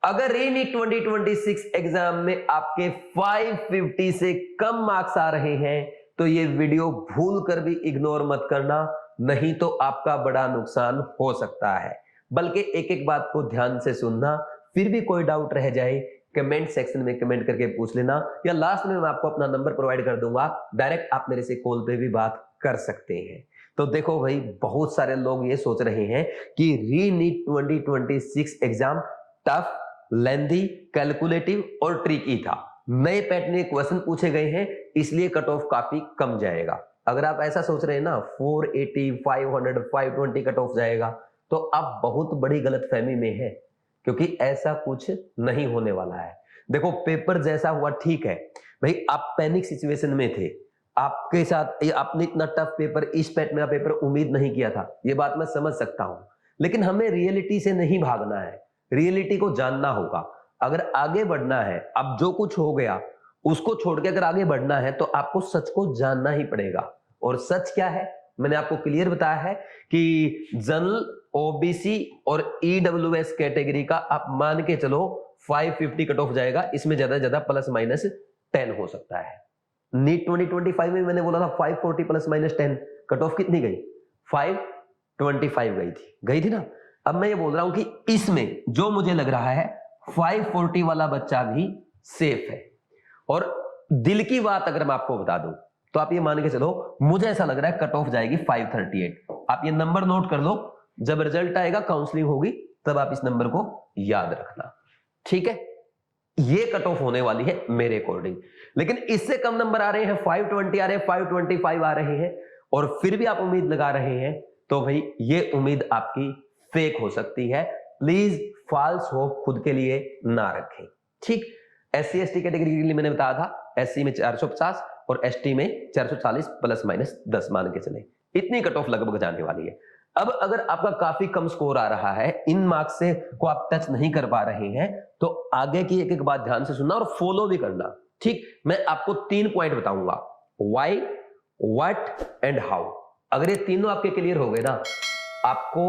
अगर रीनीट 2026 एग्जाम में आपके 550 से कम मार्क्स आ रहे हैं तो ये वीडियो भूल कर भी इग्नोर मत करना, नहीं तो आपका बड़ा नुकसान हो सकता है। बल्कि एक एक बात को ध्यान से सुनना, फिर भी कोई डाउट रह जाए कमेंट सेक्शन में कमेंट करके पूछ लेना, या लास्ट में मैं आपको अपना नंबर प्रोवाइड कर दूंगा, डायरेक्ट आप मेरे से कॉल पे भी बात कर सकते हैं। तो देखो भाई, बहुत सारे लोग ये सोच रहे हैं कि रीनीट 2026 एग्जाम टफ, लेंथी, कैलकुलेटिव और ट्रिकी था, नए पैटर्न के क्वेश्चन पूछे गए हैं, इसलिए कट ऑफ काफी कम जाएगा। अगर आप ऐसा सोच रहे हैं ना 480, 500, 520 कट ऑफ जाएगा, तो आप बहुत बड़ी गलतफहमी में हैं, क्योंकि ऐसा कुछ नहीं होने वाला है। देखो, पेपर जैसा हुआ ठीक है भाई, आप पैनिक सिचुएशन में थे, आपके साथ आपने इतना टफ पेपर, इस पैटर्न का पेपर उम्मीद नहीं किया था, ये बात मैं समझ सकता हूं, लेकिन हमें रियलिटी से नहीं भागना है, रियलिटी को जानना होगा। अगर आगे बढ़ना है, अब जो कुछ हो गया उसको छोड़ के अगर आगे बढ़ना है तो आपको सच को जानना ही पड़ेगा। और सच क्या है, मैंने आपको क्लियर बताया है कि जनरल, ओबीसी और ईडब्ल्यूएस कैटेगरी का आप मान के चलो 550 कट ऑफ जाएगा, इसमें ज्यादा से ज्यादा प्लस माइनस 10 हो सकता है। नीट 2025 में मैंने बोला था 540 प्लस माइनस 10, कट ऑफ कितनी गई? 525 गई थी ना। अब मैं ये बोल रहा हूं कि इसमें जो मुझे लग रहा है 540 वाला बच्चा भी सेफ है। और दिल की बात अगर मैं आपको बता दूं तो आप ये मान के चलो, मुझे ऐसा लग रहा है कट ऑफ जाएगी 538। आप ये नंबर नोट कर लो, जब रिजल्ट आएगा, काउंसलिंग होगी, तब आप इस नंबर को याद रखना, ठीक है? ये कट ऑफ होने वाली है मेरे अकॉर्डिंग। लेकिन इससे कम नंबर आ रहे हैं, 520 आ रहे हैं, 525 आ रहे हैं, और फिर भी आप उम्मीद लगा रहे हैं, तो भाई ये उम्मीद आपकी फेक हो सकती है। प्लीज फॉल्स होप खुद के लिए ना रखें, ठीक? SC ST कैटेगरी के लिए मैंने बताया था, SC में 450 और ST में 440 प्लस माइनस 10 मान के चले, इतनी कट ऑफ लगभग जाने वाली है। अब अगर आपका काफी कम स्कोर आ रहा है, इन मार्क्स से को आप टच नहीं कर पा रहे हैं, तो आगे की एक एक बात ध्यान से सुनना और फॉलो भी करना, ठीक? मैं आपको 3 पॉइंट बताऊंगा, व्हाई, व्हाट एंड हाउ। अगर ये तीनों आपके क्लियर हो गए ना, आपको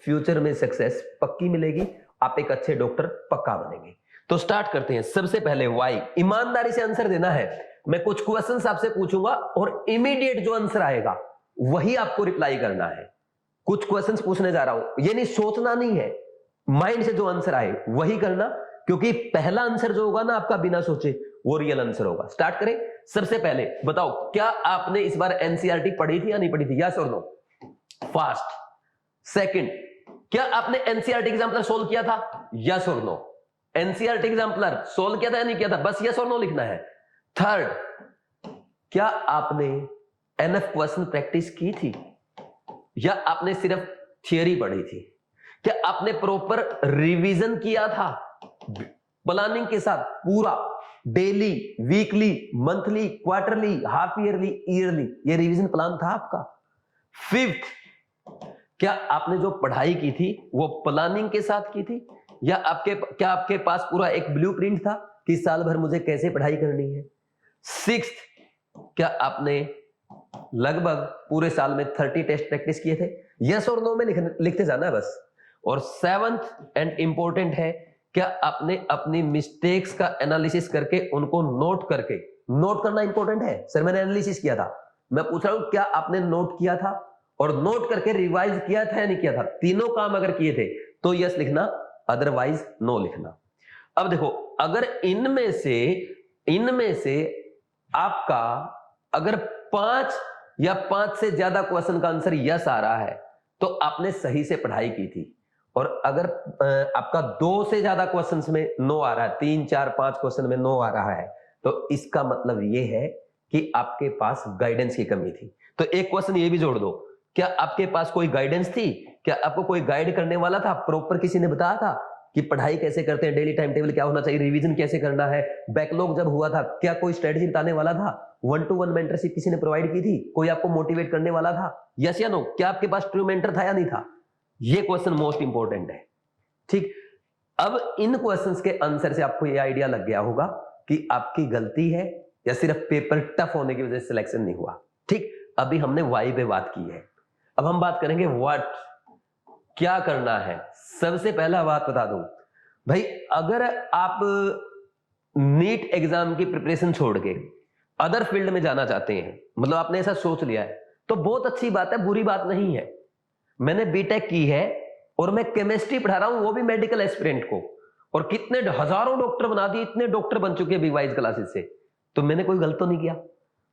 फ्यूचर में सक्सेस पक्की मिलेगी, आप एक अच्छे डॉक्टर पक्का बनेंगे। तो स्टार्ट करते हैं। सबसे पहले व्हाई, ईमानदारी से आंसर देना है। मैं कुछ क्वेश्चंस आपसे पूछूंगा और इमीडिएट जो आंसर आएगा वही आपको रिप्लाई करना है। कुछ क्वेश्चंस पूछने जा रहा हूं, ये नहीं सोचना नहीं है, माइंड से जो आंसर आए वही करना, क्योंकि पहला आंसर जो होगा ना आपका बिना सोचे, वो रियल आंसर होगा। स्टार्ट करें। सबसे पहले बताओ, क्या आपने इस बार एनसीईआरटी पढ़ी थी या नहीं पढ़ी थी? यस और नो? फास्ट। सेकंड, क्या आपने एनसीईआरटी एग्जाम्पलर सोल्व किया था? यस और नो? एनसीईआरटी एग्जाम्पलर सोल्व किया था या नहीं किया था? बस यस और नो लिखना है। थर्ड, क्या आपने एनएफ क्वेश्चन प्रैक्टिस की थी या आपने सिर्फ थियरी पढ़ी थी? क्या आपने प्रॉपर रिवीजन किया था प्लानिंग के साथ, पूरा daily, weekly, monthly, quarterly, half yearly, yearly, ये रिवीजन प्लान था आपका? फिफ्थ, क्या आपने जो पढ़ाई की थी वो प्लानिंग के साथ की थी, या क्या आपके पास पूरा एक ब्लूप्रिंट था कि साल भर मुझे कैसे पढ़ाई करनी है? सिक्स्थ, क्या आपने लगभग पूरे साल में 30 टेस्ट प्रैक्टिस किए थे? यस और नो में लिखते जाना है बस। और सेवंथ एंड इंपॉर्टेंट है, क्या आपने अपनी मिस्टेक्स का एनालिसिस करके उनको नोट करके, नोट करना इंपॉर्टेंट है। सर मैंने एनालिसिस किया था, मैं पूछ रहा हूं क्या आपने नोट किया था और नोट करके रिवाइज किया था या नहीं किया था? तीनों काम अगर किए थे तो यस लिखना, अदरवाइज नो लिखना। अब देखो, अगर इनमें से आपका अगर 5 या 5 से ज्यादा क्वेश्चन का आंसर यस आ रहा है तो आपने सही से पढ़ाई की थी, और अगर आपका 2 से ज्यादा क्वेश्चंस में नो आ रहा है, 3, 4, 5 क्वेश्चन में नो आ रहा है, तो इसका मतलब यह है कि आपके पास गाइडेंस की कमी थी। तो एक क्वेश्चन ये भी जोड़ दो, क्या आपके पास कोई गाइडेंस थी? क्या आपको कोई गाइड करने वाला था? प्रॉपर किसी ने बताया था कि पढ़ाई कैसे करते हैं, डेली टाइम टेबल क्या होना चाहिए, रिवीजन कैसे करना है? बैकलॉग जब हुआ था, क्या कोई स्ट्रेटजी बताने वाला था? 1-to-1 मेंटरशिप किसी ने प्रोवाइड की थी? कोई आपको मोटिवेट करने वाला था? यस या नो? क्या आपके पास ट्रू मेंटर था या नहीं था? ये क्वेश्चन मोस्ट इंपॉर्टेंट है, ठीक? अब इन क्वेश्चंस के आंसर से आपको ये आइडिया लग गया होगा कि आपकी गलती है या सिर्फ पेपर टफ होने की वजह से सिलेक्शन नहीं हुआ, ठीक? अभी हमने वाई पे बात की है, अब हम बात करेंगे व्हाट, क्या करना है। सबसे पहला बात बता दूं, भाई अगर आप नीट एग्जाम की प्रिपरेशन छोड़ के अदर फील्ड में जाना चाहते हैं, मतलब आपने ऐसा सोच लिया है, तो बहुत अच्छी बात है, बुरी बात नहीं है। मैंने बीटेक की है और मैं केमिस्ट्री पढ़ा रहा हूं, वो भी मेडिकल एस्पिरेंट को, और कितने हजारों डॉक्टर बना दिए, इतने डॉक्टर बन चुके हैं बीवाइज क्लासेस से। तो मैंने कोई गलत तो नहीं किया।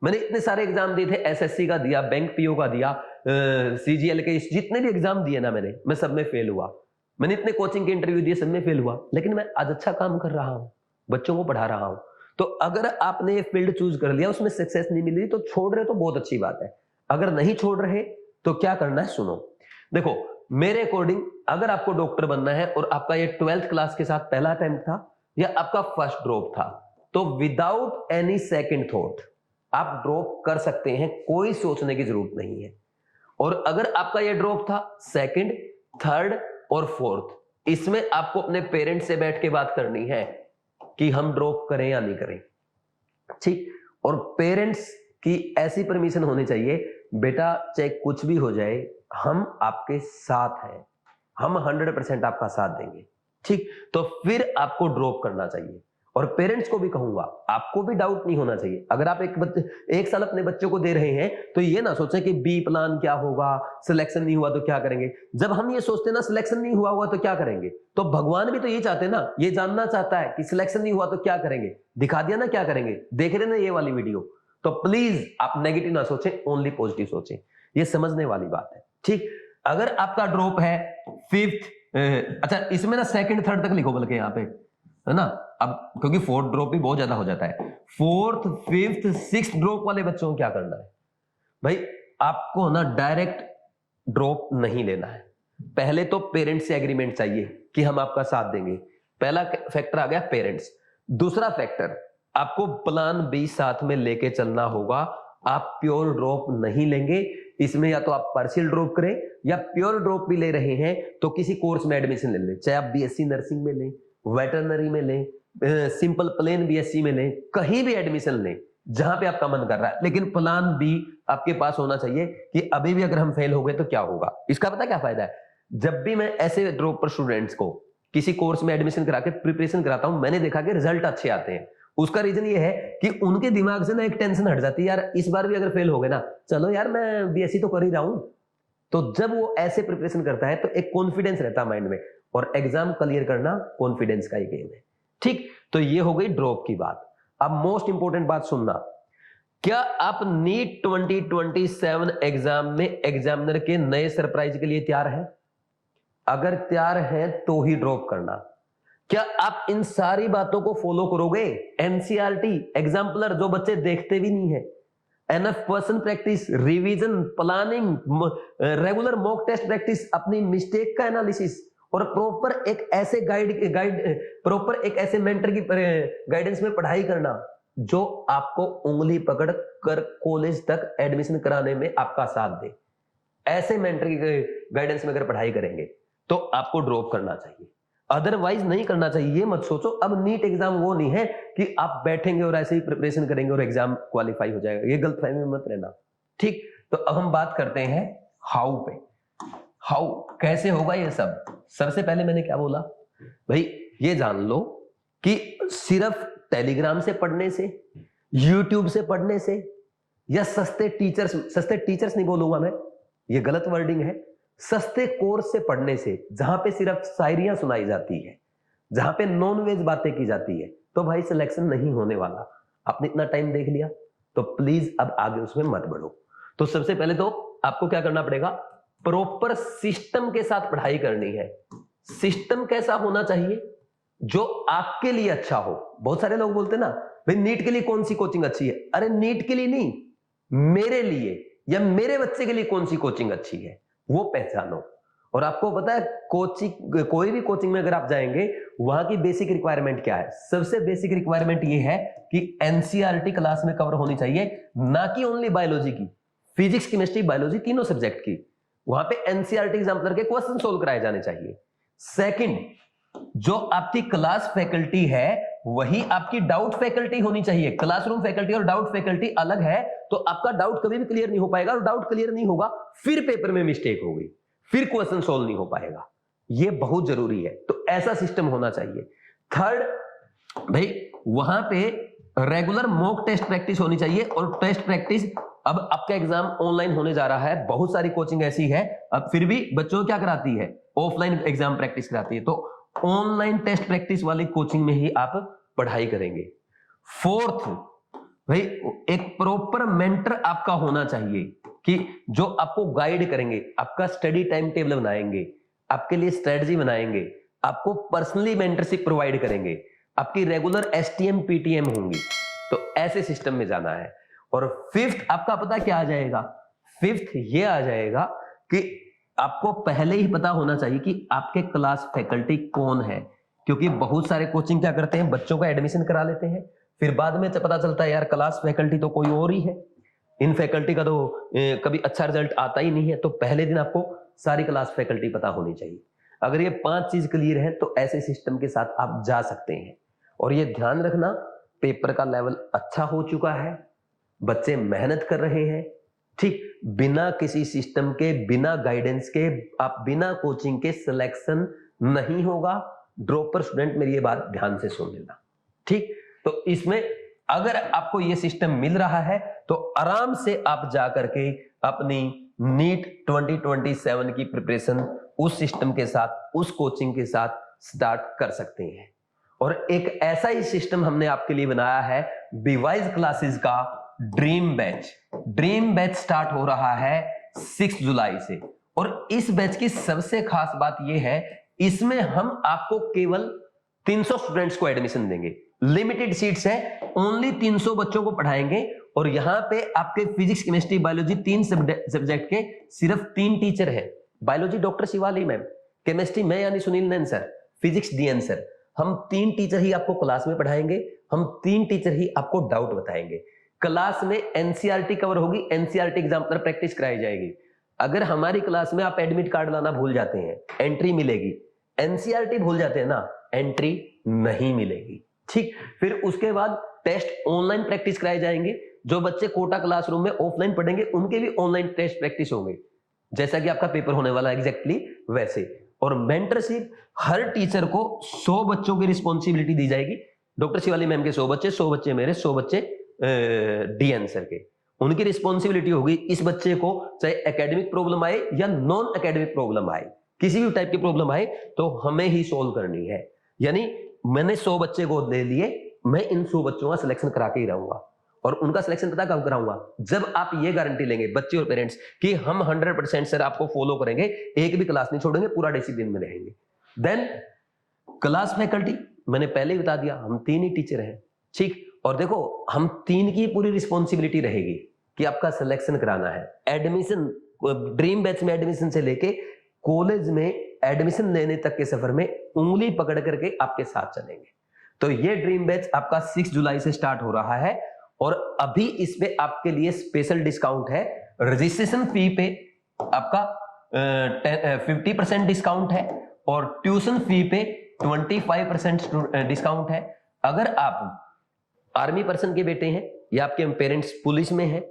मैंने इतने सारे एग्जाम दिए थे, एसएससी का दिया, बैंक पीओ का दिया, सीजीएल के, जितने भी एग्जाम दिए ना मैंने, मैं सब में फेल हुआ। मैंने इतने कोचिंग के इंटरव्यू दिए, सब में फेल हुआ, लेकिन मैं आज अच्छा काम कर रहा हूं, बच्चों को पढ़ा रहा हूं। तो अगर आपने ये फील्ड चूज कर लिया, उसमें सक्सेस नहीं मिल रही, तो छोड़ रहे तो बहुत अच्छी बात है। अगर नहीं छोड़ रहे तो क्या करना है, सुनो। देखो मेरे अकॉर्डिंग, अगर आपको डॉक्टर बनना है और आपका ये 12th क्लास के साथ पहला अटेम्प्ट था या आपका फर्स्ट ड्रॉप था, तो विदाउट एनी सेकंड थॉट आप ड्रॉप कर सकते हैं, कोई सोचने की जरूरत नहीं है। और अगर आपका ये ड्रॉप था सेकंड, थर्ड और फोर्थ, इसमें आपको अपने पेरेंट्स से बैठ के बात करनी है कि हम ड्रॉप करें या नहीं करें, ठीक। और पेरेंट्स की ऐसी परमिशन होनी चाहिए, बेटा चाहे कुछ भी हो जाए, हम आपके साथ हैं, हम 100% आपका साथ देंगे, ठीक। तो फिर आपको ड्रॉप करना चाहिए। और पेरेंट्स को भी कहूंगा, आपको भी डाउट नहीं होना चाहिए। अगर आप एक साल अपने बच्चों को दे रहे हैं, तो ये ना सोचें कि बी प्लान क्या होगा, सिलेक्शन नहीं हुआ तो क्या करेंगे। जब हम ये सोचते ना सिलेक्शन नहीं हुआ तो क्या करेंगे, तो भगवान भी तो ये चाहते ना, ये जानना चाहता है कि सिलेक्शन नहीं हुआ तो क्या करेंगे। दिखा दिया ना क्या करेंगे, देख रहे ना ये वाली वीडियो। तो प्लीज आप नेगेटिव ना सोचें, ओनली पॉजिटिव सोचें, ये समझने वाली बात है, ठीक। अगर आपका ड्रॉप है 5th, अच्छा इसमें ना सेकंड थर्ड तक लिखो बल्कि यहाँ पे, है ना, अब क्योंकि 4th ड्रॉप भी बहुत ज्यादा हो जाता है। 4th 5th 6th ड्रॉप वाले बच्चों को क्या करना है भाई, आपको ना डायरेक्ट ड्रॉप नहीं लेना है। पहले तो पेरेंट्स से एग्रीमेंट चाहिए कि हम आपका साथ देंगे, पहला फैक्टर आ गया पेरेंट्स। दूसरा फैक्टर, आपको प्लान बी साथ में लेके चलना होगा। आप प्योर ड्रॉप नहीं लेंगे, इसमें या तो आप पार्शियल ड्रॉप करें, या प्योर ड्रॉप भी ले रहे हैं तो किसी कोर्स में एडमिशन ले लें, चाहे आप बीएससी नर्सिंग में लें, वेटरनरी में लें, सिंपल प्लेन बीएससी में लें, कहीं भी एडमिशन लें जहां पे आपका मन कर रहा है, लेकिन प्लान बी आपके पास होना चाहिए कि अभी भी अगर हम फेल हो गए तो क्या होगा। इसका पता क्या फायदा है, जब भी मैं ऐसे ड्रॉप पर स्टूडेंट्स को किसी कोर्स में एडमिशन करा के प्रिपरेशन कराता हूं, मैंने देखा कि रिजल्ट अच्छे आते हैं। उसका रीजन ये है कि उनके दिमाग से ना एक टेंशन हट जाती है, यार इस बार भी अगर फेल हो गए ना, चलो यार मैं बीएससी तो कर ही रहा हूं। तो जब वो ऐसे प्रिपरेशन करता है तो एक कॉन्फिडेंस रहता है माइंड में, और एग्जाम क्लियर करना कॉन्फिडेंस का ही गेम है, ठीक। तो ये हो गई ड्रॉप की बात। अब मोस्ट इंपोर्टेंट बात सुनना, क्या आप नीट 2027 एग्जाम में एग्जामिनर के नए सरप्राइज के लिए तैयार हैं? अगर तैयार हैं तो ही ड्रॉप करना। क्या आप इन सारी बातों को फॉलो करोगे? एनसीईआरटी, एग्जाम्पलर जो बच्चे देखते भी नहीं है, एनएफ person practice, revision, planning, regular mock test practice, अपनी मिस्टेक का एनालिसिस, और प्रॉपर एक ऐसे प्रॉपर एक ऐसे मेंटर की गाइडेंस में पढ़ाई करना जो आपको उंगली पकड़ कर कॉलेज तक एडमिशन कराने में आपका साथ दे। ऐसे मेंटर की गाइडेंस में अगर पढ़ाई करेंगे तो आपको ड्रॉप करना चाहिए, अदरवाइज नहीं करना चाहिए। ये मत सोचो अब नीट एग्जाम वो नहीं है कि आप बैठेंगे और ऐसे ही प्रिपरेशन करेंगे और एग्जाम क्वालिफाई हो जाएगा, ये गलतफहमी में मत रहना, ठीक। तो अब हम बात करते हैं हाउ पे। हाउ कैसे होगा ये सब। सबसे पहले मैंने क्या बोला भाई, ये जान लो कि सिर्फ टेलीग्राम से पढ़ने से, यूट्यूब से पढ़ने से, या सस्ते टीचर्स नहीं बोलूंगा मैं, ये गलत वर्डिंग है, सस्ते कोर्स से पढ़ने से, जहां पे सिर्फ शायरियां सुनाई जाती है, जहां पे नॉन वेज बातें की जाती है, तो भाई सिलेक्शन नहीं होने वाला। आपने इतना टाइम देख लिया तो प्लीज अब आगे उसमें मत बढ़ो। तो सबसे पहले तो आपको क्या करना पड़ेगा, प्रॉपर सिस्टम के साथ पढ़ाई करनी है। सिस्टम कैसा होना चाहिए, जो आपके लिए अच्छा हो। बहुत सारे लोग बोलते हैं ना भाई नीट के लिए कौन सी कोचिंग अच्छी है, अरे नीट के लिए नहीं, मेरे लिए या मेरे बच्चे के लिए कौन सी कोचिंग अच्छी है वो पहचानो। और आपको पता है कोचिंग, कोई भी कोचिंग में अगर आप जाएंगे, वहां की बेसिक रिक्वायरमेंट क्या है। सबसे बेसिक रिक्वायरमेंट ये है कि एनसीईआरटी क्लास में कवर होनी चाहिए, ना कि ओनली बायोलॉजी की, फिजिक्स केमिस्ट्री बायोलॉजी तीनों सब्जेक्ट की। वहां पे एनसीईआरटी एग्जाम्पलर के क्वेश्चन सोल्व कराए जाने चाहिए। सेकंड, जो आपकी क्लास फैकल्टी है वही आपकी डाउट फैकल्टी होनी चाहिए। क्लासरूम फैकल्टी और डाउट फैकल्टी अलग है, तो आपका डाउट कभी भी क्लियर नहीं हो पाएगा, और डाउट क्लियर नहीं होगा फिर पेपर में मिस्टेक होगी, फिर क्वेश्चन सोल्व नहीं हो पाएगा। ये बहुत जरूरी है। तो ऐसा सिस्टम होना चाहिए। थर्ड भाई, वहां पे रेगुलर मॉक टेस्ट प्रैक्टिस होनी चाहिए। और टेस्ट प्रैक्टिस, अब आपका एग्जाम ऑनलाइन होने जा रहा है, बहुत सारी कोचिंग ऐसी है, अब फिर भी बच्चों को क्या कराती है, ऑफलाइन एग्जाम प्रैक्टिस कराती है। तो ऑनलाइन टेस्ट प्रैक्टिस वाली कोचिंग में ही आप पढ़ाई करेंगे। फोर्थ भाई, एक प्रॉपर मेंटर आपका होना चाहिए कि जो आपको गाइड करेंगे, आपका स्टडी टाइम टेबल बनाएंगे, आपके लिए स्ट्रेटजी बनाएंगे, आपको पर्सनली मेंटरशिप प्रोवाइड करेंगे, आपकी रेगुलर एसटीएम पीटीएम होंगी। तो ऐसे सिस्टम में जाना है। और फिफ्थ आपका पता क्या आ जाएगा, फिफ्थ ये आ जाएगा कि आपको पहले ही पता होना चाहिए कि आपके क्लास फैकल्टी कौन है। क्योंकि बहुत सारे कोचिंग क्या करते हैं, बच्चों का एडमिशन करा लेते हैं, फिर बाद में पता चलता है यार क्लास फैकल्टी तो कोई और ही है, इन फैकल्टी का तो कभी अच्छा रिजल्ट आता ही नहीं है। तो पहले दिन आपको सारी क्लास फैकल्टी पता होनी चाहिए। अगर ये 5 चीज क्लियर है तो ऐसे सिस्टम के साथ आप जा सकते हैं। और ये ध्यान रखना, पेपर का लेवल अच्छा हो चुका है, बच्चे मेहनत कर रहे हैं, ठीक, बिना किसी सिस्टम के, बिना गाइडेंस के, आप बिना कोचिंग के सिलेक्शन नहीं होगा। ड्रॉपर स्टूडेंट मेरी ये बात ध्यान से सुन लेना, ठीक। तो इसमें अगर आपको ये सिस्टम मिल रहा है तो आराम से आप जा करके अपनी नीट 2027 की प्रिपरेशन उस सिस्टम के साथ, उस कोचिंग के साथ स्टार्ट कर सकते हैं। और एक ऐसा ही सिस्टम हमने आपके लिए बनाया है, बीवाइज क्लासेस का dream batch. Dream batch start हो रहा है 6 जुलाई से। और इस बैच की सबसे खास बात यह है, इसमें हम आपको केवल 300 स्टूडेंट्स को एडमिशन देंगे। लिमिटेड सीट्स है, ओनली 300 बच्चों को पढ़ाएंगे। और यहां पे आपके फिजिक्स, केमिस्ट्री, बायोलॉजी 3 सब्जेक्ट के सिर्फ 3 टीचर है। Biology doctor Shivali ma'am, chemistry मैं यानी सुनील नैन सर, फिजिक्स डीएन सर। हम 3 टीचर ही आपको क्लास में पढ़ाएंगे, हम 3 टीचर ही आपको डाउट बताएंगे। क्लास में एनसीईआरटी कवर होगी, एनसीईआरटी एग्जाम पर प्रैक्टिस कराई जाएगी। अगर हमारी क्लास में आप एडमिट कार्ड लाना भूल जाते हैं, एंट्री मिलेगी। एनसीईआरटी भूल जाते हैं ना, एंट्री नहीं मिलेगी, ठीक। फिर उसके बाद टेस्ट ऑनलाइन प्रैक्टिस कराए जाएंगे। जो बच्चे कोटा क्लासरूम में ऑफलाइन पढ़ेंगे उनके भी ऑनलाइन टेस्ट प्रैक्टिस होंगे, जैसा कि आपका पेपर होने वाला है एग्जैक्टली वैसे। और मेंटरशिप, हर टीचर को 100 बच्चों की रिस्पॉन्सिबिलिटी दी जाएगी। डॉक्टर शिवाली मैम के 100 बच्चे, 100 बच्चे मेरे, 100 बच्चे डीएन सर के। उनकी रिस्पॉन्सिबिलिटी होगी, इस बच्चे को चाहे एकेडमिक प्रॉब्लम आए या नॉन एकेडमिक प्रॉब्लम आए, किसी भी टाइप की प्रॉब्लम आए तो हमें ही सोल्व करनी है। यानी मैंने 100 बच्चे को दे लिए, मैं इन 100 बच्चों का सिलेक्शन करा के ही रहूंगा। और उनका सिलेक्शन पता कब कराऊंगा, जब आप ये गारंटी लेंगे बच्चे और पेरेंट्स कि हम 100% सर आपको फॉलो करेंगे, एक भी क्लास नहीं छोड़ेंगे, पूरा डिसिप्लिन में रहेंगे। देन क्लास फैकल्टी मैंने पहले ही बता दिया, हम 3 ही टीचर हैं, ठीक। और देखो हम 3 की पूरी रिस्पॉन्सिबिलिटी रहेगी कि आपका सिलेक्शन कराना है। एडमिशन, ड्रीम बैच में एडमिशन से लेके कॉलेज में एडमिशन लेने तक के सफर में उंगली पकड़ करके आपके साथ चलेंगे। तो ये ड्रीम बैच आपका 6 जुलाई से स्टार्ट हो रहा है। और अभी इस पे आपके लिए स्पेशल डिस्काउंट है। रजिस्ट्रेशन फी पे आपका 50% डिस्काउंट है और ट्यूशन फी पे 25% डिस्काउंट है। अगर आप आर्मी पर्सन के बेटे हैं या आपके पेरेंट्स पुलिस में हैं,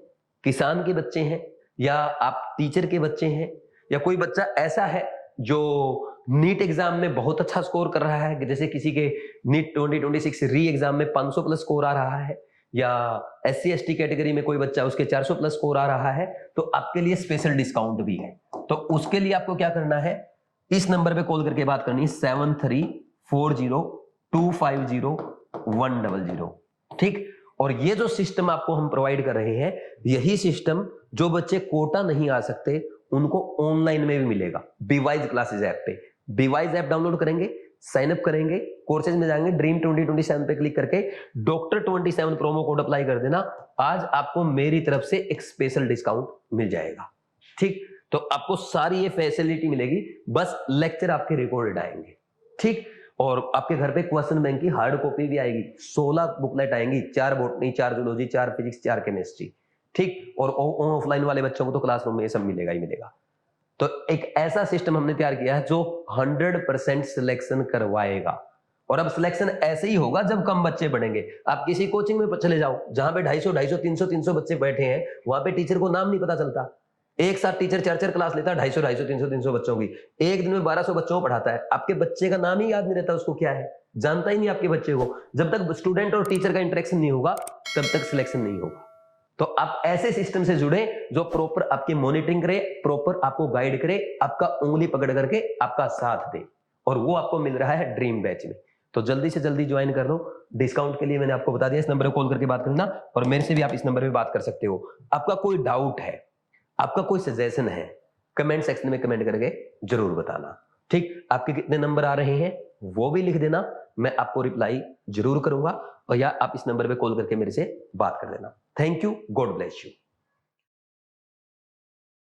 किसान के बच्चे हैं या आप टीचर के बच्चे हैं, या कोई बच्चा ऐसा है जो नीट एग्जाम में बहुत अच्छा स्कोर कर रहा है, जैसे किसी के नीट 2026 री एग्जाम में 500 प्लस स्कोर आ रहा है, या SC ST कैटेगरी में कोई बच्चा उसके 400 प्लस स्कोर आ रहा है, तो आपके लिए स्पेशल डिस्काउंट भी है। तो उसके लिए आपको क्या करना है, इस नंबर पे कॉल करके बात करनी है, 7340250100, ठीक। और ये जो सिस्टम आपको हम प्रोवाइड कर रहे हैं, यही सिस्टम जो बच्चे कोटा नहीं आ सकते उनको ऑनलाइन में भी मिलेगा। बीवाइज क्लासेस ऐप पे, बीवाइज ऐप डाउनलोड करेंगे, साइन अप करेंगे, कोर्सेज में जाएंगे, ड्रीम 2027 पे क्लिक करके डॉक्टर 27 प्रोमो कोड अप्लाई कर देना। आज आपको मेरी तरफ से एक स्पेशल डिस्काउंट मिल जाएगा, ठीक। तो आपको सारी ये फैसिलिटी मिलेगी, बस लेक्चर आपके रिकॉर्डेड आएंगे, ठीक। और आपके घर पे क्वेश्चन बैंक की हार्ड कॉपी भी आएगी, 16 बुकलेट आएंगी, 4 बॉटनी, 4 जूलॉजी, 4 फिजिक्स, 4 केमिस्ट्री, ठीक। और ऑफलाइन वाले बच्चों को तो क्लासरूम में ये सब मिलेगा ही मिलेगा। तो एक ऐसा सिस्टम हमने तैयार किया है जो 100% सिलेक्शन करवाएगा। और अब सिलेक्शन ऐसे ही होगा जब कम बच्चे पढ़ेंगे। आप किसी कोचिंग में चले जाओ जहां पे 250, 300 बच्चे बैठे हैं, वहां पे टीचर को नाम नहीं पता चलता, एक साथ टीचर 4-4 क्लास लेता है, 250, 300 बच्चों की, एक दिन में 1200 बच्चों को पढ़ाता है, आपके बच्चे का नाम ही याद नहीं रहता उसको क्या है, जानता ही नहीं आपके बच्चे को। जब तक स्टूडेंट और टीचर का इंटरेक्शन नहीं होगा तब तक सिलेक्शन नहीं होगा। तो आप ऐसे सिस्टम से जुड़े जो प्रॉपर आपकी मॉनिटरिंग करे, प्रॉपर आपको गाइड करे, आपका उंगली पकड़ करके आपका साथ दे, और वो आपको मिल रहा है ड्रीम बैच में। तो जल्दी से जल्दी ज्वाइन कर लो। डिस्काउंट के लिए मैंने आपको बता दिया, इस नंबर पर कॉल करके बात करना, और मेरे से भी आप इस नंबर पे बात कर सकते हो। आपका कोई डाउट है, आपका कोई सजेशन है, कमेंट सेक्शन में कमेंट करके जरूर बताना। ठीक, आपके कितने नंबर आ रहे हैं वो भी लिख देना, मैं आपको रिप्लाई जरूर करूंगा, और या आप इस नंबर पे कॉल करके मेरे से बात कर देना। Thank you, God bless you.